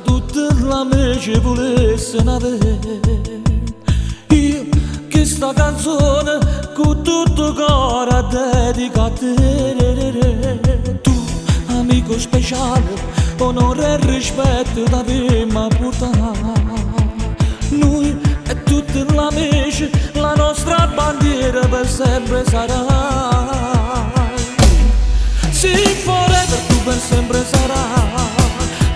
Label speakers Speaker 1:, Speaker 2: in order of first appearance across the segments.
Speaker 1: tutta la me ci volesse n'avere. Io che sta canzone con tutto cuore dedico a te. Tu, amico speciale, onore e rispetto da prima portare. Noi e tutti gli amici, la nostra bandiera per sempre sarà. Sì, forever tu per sempre sarai.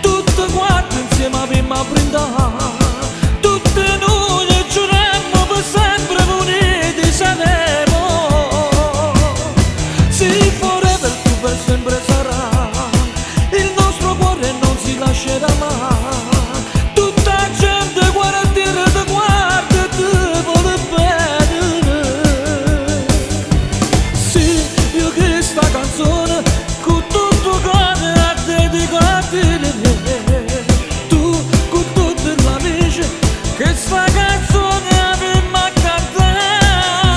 Speaker 1: Tutti quanti insieme abbiamo a brindare. Tutti noi giuremmo per sempre uniti saremo. Sì, forever tu per sempre sarai. Il nostro cuore non si lascerà mai. Tutta gente guarda a dire ti guarda e ti vuole bene. Sì, io che sta canzone con tutto cuore a dedicare. Tu con tutti gli amici che sta canzone abbiamo a cantare.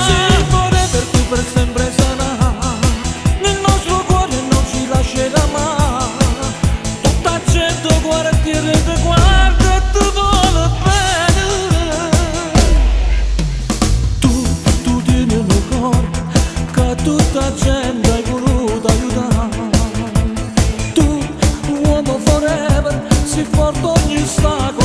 Speaker 1: Sì, forever tu per sempre sarai. Nel nostro cuore non ci lascerà mai. Tutta gente guarda a dire ti guarda e ti vuole bene. Tu tieni nel cuore che tutta gente hai voluto aiutare. Tu, uomo forever, si forte ogni ostacolo.